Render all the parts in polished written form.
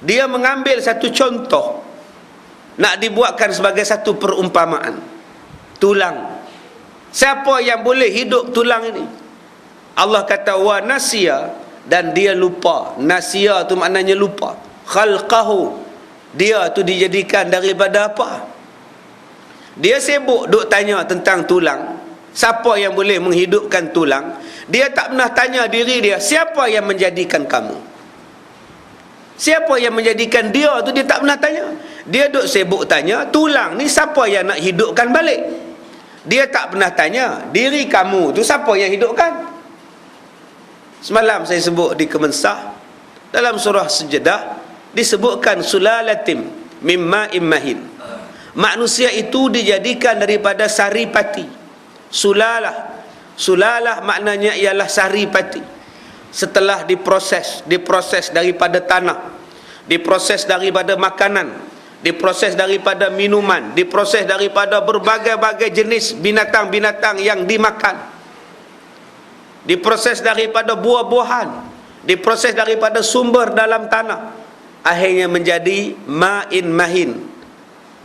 Dia mengambil satu contoh, nak dibuatkan sebagai satu perumpamaan. Tulang. Siapa yang boleh hidup tulang ini? Allah kata wa nasiya, dan dia lupa. Nasiya tu maknanya lupa. Khalqahu, dia tu dijadikan daripada apa? Dia sibuk duk tanya tentang tulang. Siapa yang boleh menghidupkan tulang? Dia tak pernah tanya diri dia, siapa yang menjadikan kamu? Siapa yang menjadikan dia tu dia tak pernah tanya. Dia duk sibuk tanya, tulang ni siapa yang nak hidupkan balik? Dia tak pernah tanya, diri kamu tu siapa yang hidupkan? Semalam saya sebut di Kemensah, dalam surah Sejadah disebutkan sulalatim mimma immahin. Manusia itu dijadikan daripada saripati. Sulalah maknanya ialah saripati. Setelah diproses daripada tanah, diproses daripada makanan, diproses daripada minuman, diproses daripada berbagai-bagai jenis binatang-binatang yang dimakan, diproses daripada buah-buahan, diproses daripada sumber dalam tanah, akhirnya menjadi ma'in mahin,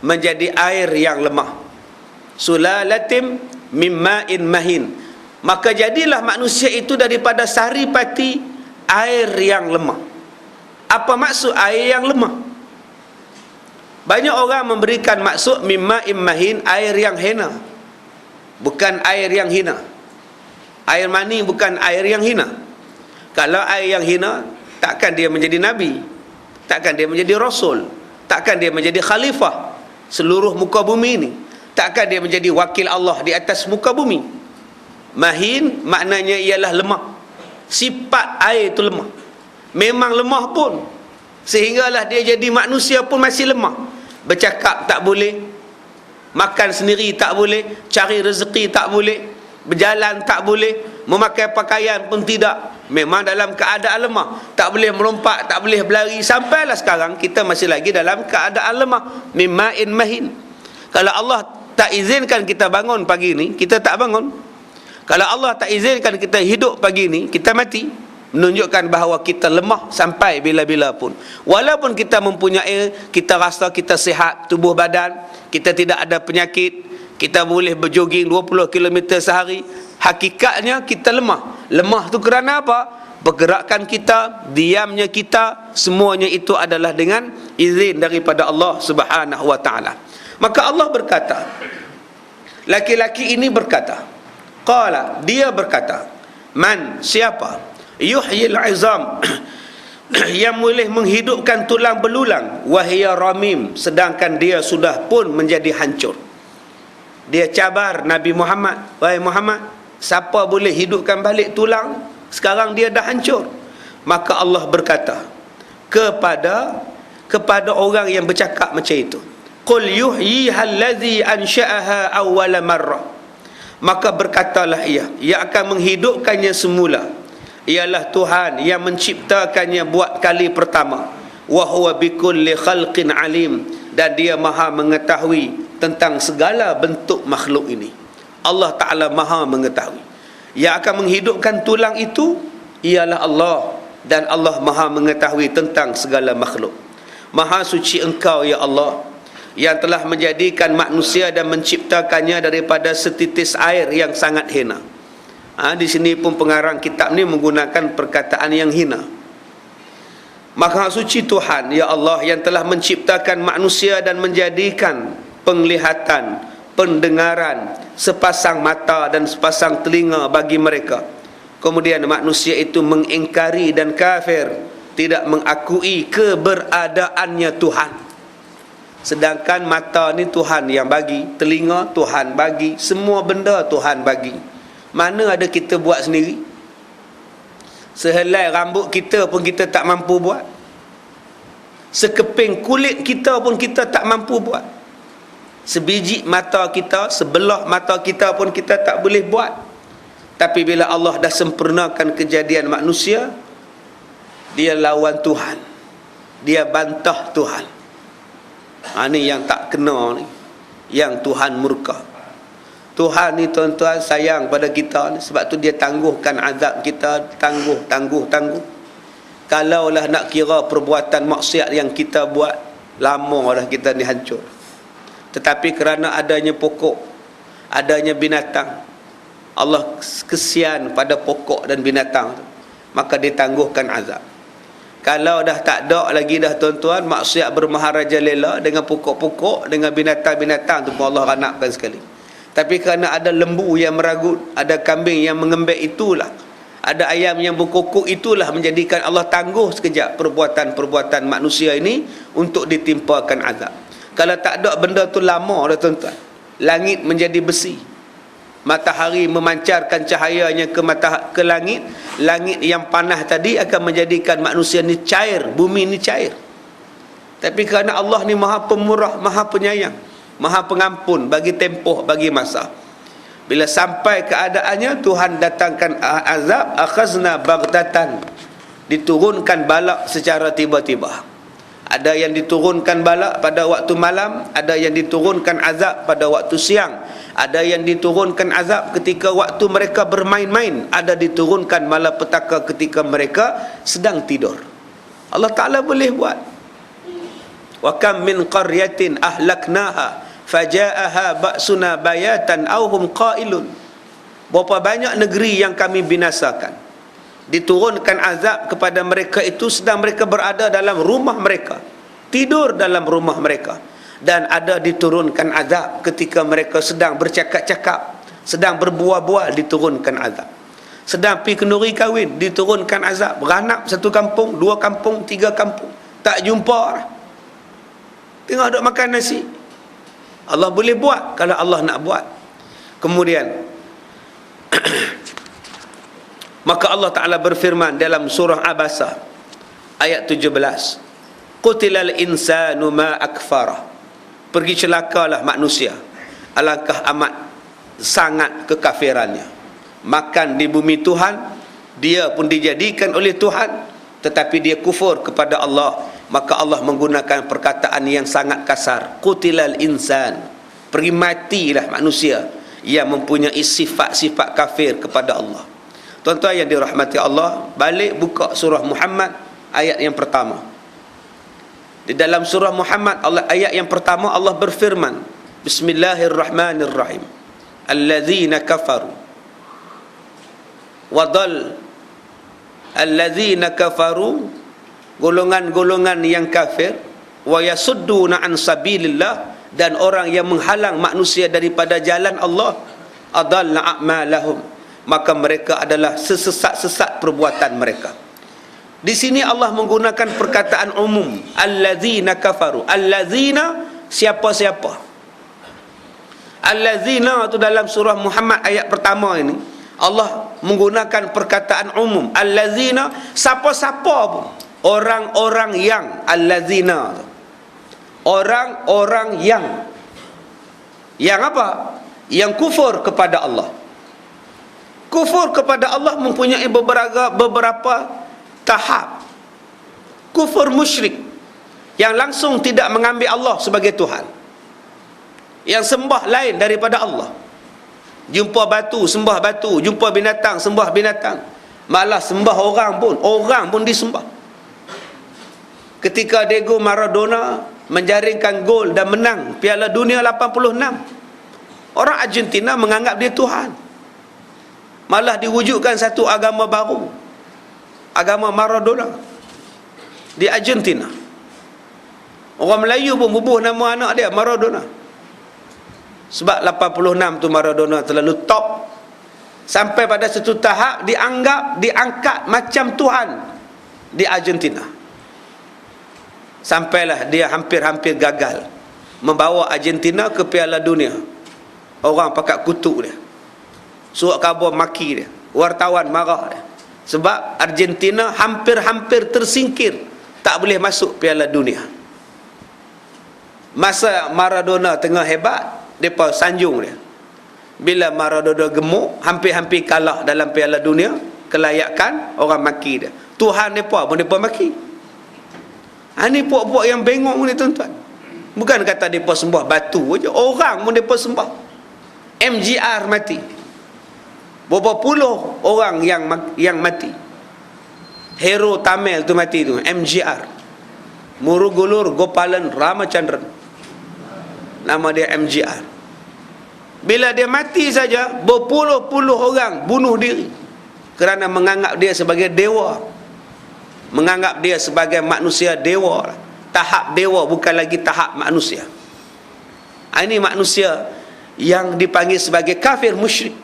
menjadi air yang lemah. Sulalatim mimma'in mahin. Maka jadilah manusia itu daripada saripati, air yang lemah. Apa maksud air yang lemah? Banyak orang memberikan maksud mimma'in mahin, air yang hina, bukan air yang hina. Air mani bukan air yang hina. Kalau air yang hina, takkan dia menjadi nabi, takkan dia menjadi rasul, takkan dia menjadi khalifah seluruh muka bumi ini, takkan dia menjadi wakil Allah di atas muka bumi. Mahin maknanya ialah lemah. Sifat air itu lemah. Memang lemah pun, sehinggalah dia jadi manusia pun masih lemah. Bercakap tak boleh, makan sendiri tak boleh, cari rezeki tak boleh, berjalan tak boleh, memakai pakaian pun tidak. Memang dalam keadaan lemah, tak boleh melompat, tak boleh berlari. Sampailah sekarang kita masih lagi dalam keadaan lemah. Mimma'in mahin. Kalau Allah tak izinkan kita bangun pagi ni, kita tak bangun. Kalau Allah tak izinkan kita hidup pagi ni, kita mati. Menunjukkan bahawa kita lemah sampai bila-bila pun. Walaupun kita mempunyai, kita rasa kita sihat tubuh badan, kita tidak ada penyakit, kita boleh berjoging 20 km sehari, hakikatnya kita lemah. Lemah tu kerana apa? Pergerakan kita, diamnya kita, semuanya itu adalah dengan izin daripada Allah Subhanahu wa ta'ala. Maka Allah berkata, laki-laki ini berkata, qala, dia berkata, man, siapa, yuhyil izam, yang boleh menghidupkan tulang belulang, wahia ramim, sedangkan dia sudah pun menjadi hancur. Dia cabar Nabi Muhammad, wahai Muhammad, siapa boleh hidupkan balik tulang, sekarang dia dah hancur. Maka Allah berkata kepada orang yang bercakap macam itu, qul yuhyiha allazi ansha'aha awwala marrah. Maka berkatalah ia akan menghidupkannya semula, ialah Tuhan yang menciptakannya buat kali pertama. Wa huwa bikulli khalqin alim, dan dia maha mengetahui tentang segala bentuk makhluk ini. Allah Ta'ala maha mengetahui. Yang akan menghidupkan tulang itu ialah Allah, dan Allah maha mengetahui tentang segala makhluk. Maha suci Engkau ya Allah, yang telah menjadikan manusia dan menciptakannya daripada setitis air yang sangat hina. Di sini pun pengarang kitab ni menggunakan perkataan yang hina. Maha suci Tuhan ya Allah, yang telah menciptakan manusia dan menjadikan penglihatan, pendengaran, sepasang mata dan sepasang telinga bagi mereka. Kemudian manusia itu mengingkari dan kafir, tidak mengakui keberadaannya Tuhan. Sedangkan mata ni Tuhan yang bagi, telinga Tuhan bagi, semua benda Tuhan bagi. Mana ada kita buat sendiri? Sehelai rambut kita pun kita tak mampu buat. Sekeping kulit kita pun kita tak mampu buat. Sebiji mata kita, sebelah mata kita pun kita tak boleh buat. Tapi bila Allah dah sempurnakan kejadian manusia, dia lawan Tuhan, dia bantah Tuhan. Ini yang tak kena ni, yang Tuhan murka. Tuhan ni tuan-tuan sayang pada kita ni, sebab tu dia tangguhkan azab kita, tangguh. Kalaulah nak kira perbuatan maksiat yang kita buat, lama dah kita ni hancur. Tetapi kerana adanya pokok, adanya binatang, Allah kesian pada pokok dan binatang tu, maka ditangguhkan azab. Kalau dah tak ada lagi dah tuan-tuan, maksiat bermaharajalela dengan pokok-pokok, dengan binatang-binatang tu pun Allah ranapkan sekali. Tapi kerana ada lembu yang meragut, ada kambing yang mengembek, itulah, ada ayam yang berkokok, itulah menjadikan Allah tangguh sekejap perbuatan-perbuatan manusia ini untuk ditimpakan azab. Kalau tak ada benda tu lama dah tuan-tuan, langit menjadi besi, matahari memancarkan cahayanya ke langit, langit yang panas tadi akan menjadikan manusia ni cair, bumi ni cair. Tapi kerana Allah ni maha pemurah, maha penyayang, maha pengampun, bagi tempoh, bagi masa. Bila sampai keadaannya, Tuhan datangkan azab, akhazna baghtatan, diturunkan balak secara tiba-tiba. Ada yang diturunkan balak pada waktu malam, ada yang diturunkan azab pada waktu siang, ada yang diturunkan azab ketika waktu mereka bermain-main, ada diturunkan malapetaka ketika mereka sedang tidur. Allah Ta'ala boleh buat. Wa kam min qaryatin ahlaknaha faja'aha ba'suna bayatan aw hum qailun. Berapa banyak negeri yang kami binasakan, diturunkan azab kepada mereka itu sedang mereka berada dalam rumah mereka, tidur dalam rumah mereka. Dan ada diturunkan azab ketika mereka sedang bercakap-cakap, sedang berbual-bual, diturunkan azab. Sedang pi kenduri kahwin, diturunkan azab. Beranak satu kampung, dua kampung, tiga kampung, tak jumpa, tengok duk makan nasi. Allah boleh buat kalau Allah nak buat. Kemudian maka Allah Ta'ala berfirman dalam surah Abasa ayat 17, Qutilal insanu ma akfarah. Pergi celakalah manusia, alangkah amat sangat kekafirannya. Makan di bumi Tuhan, dia pun dijadikan oleh Tuhan, tetapi dia kufur kepada Allah. Maka Allah menggunakan perkataan yang sangat kasar, Qutilal insan. Pergi matilah manusia yang mempunyai sifat-sifat kafir kepada Allah. Tuan-tuan yang dirahmati Allah, balik buka surah Muhammad ayat yang pertama. Di dalam surah Muhammad, ayat yang pertama Allah berfirman, Bismillahirrahmanirrahim, Allazina kafaru wadal, allazina kafaru, golongan-golongan yang kafir, wa yasudduna an sabilillah, dan orang yang menghalang manusia daripada jalan Allah, adalla a'malahum, maka mereka adalah sesesat-sesat perbuatan mereka. Di sini Allah menggunakan perkataan umum, allazina kafaru. Allazina, siapa-siapa. Allazina itu dalam surah Muhammad ayat pertama ini, Allah menggunakan perkataan umum. Allazina, siapa-siapa pun. Orang-orang yang, allazina, orang-orang yang apa? Yang kufur kepada Allah. Kufur kepada Allah mempunyai beberapa tahap. Kufur musyrik, yang langsung tidak mengambil Allah sebagai Tuhan, yang sembah lain daripada Allah. Jumpa batu, sembah batu. Jumpa binatang, sembah binatang. Malah sembah orang pun disembah. Ketika Diego Maradona menjaringkan gol dan menang Piala Dunia 86, orang Argentina menganggap dia Tuhan. Malah diwujudkan satu agama baru, agama Maradona di Argentina. Orang Melayu pun bubuh nama anak dia Maradona. Sebab 86 tu Maradona terlalu top, sampai pada satu tahap diangkat macam Tuhan di Argentina. Sampailah dia hampir-hampir gagal membawa Argentina ke Piala Dunia. Orang pakat kutuk dia, surat khabar maki dia, wartawan marah dia, sebab Argentina hampir-hampir tersingkir, tak boleh masuk Piala Dunia. Masa Maradona tengah hebat, mereka sanjung dia. Bila Maradona gemuk, hampir-hampir kalah dalam Piala Dunia, kelayakan, orang maki dia. Tuhan mereka pun mereka maki. Ini puak-puak yang bengong ni tuan-tuan. Bukan kata mereka sembah batu je, orang pun mereka sembah. MGR mati, berapa puluh orang yang mati. hero Tamil tu mati tu, MGR, Murugulur Gopalan Ramachandran, nama dia MGR. Bila dia mati saja, berpuluh-puluh orang bunuh diri kerana menganggap dia sebagai dewa, menganggap dia sebagai manusia dewa. Tahap dewa bukan lagi tahap manusia. Ini manusia yang dipanggil sebagai kafir musyrik.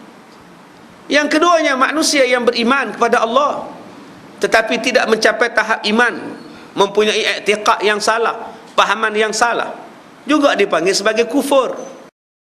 Yang keduanya, manusia yang beriman kepada Allah tetapi tidak mencapai tahap iman, mempunyai i'tiqad yang salah, pahaman yang salah, juga dipanggil sebagai kufur.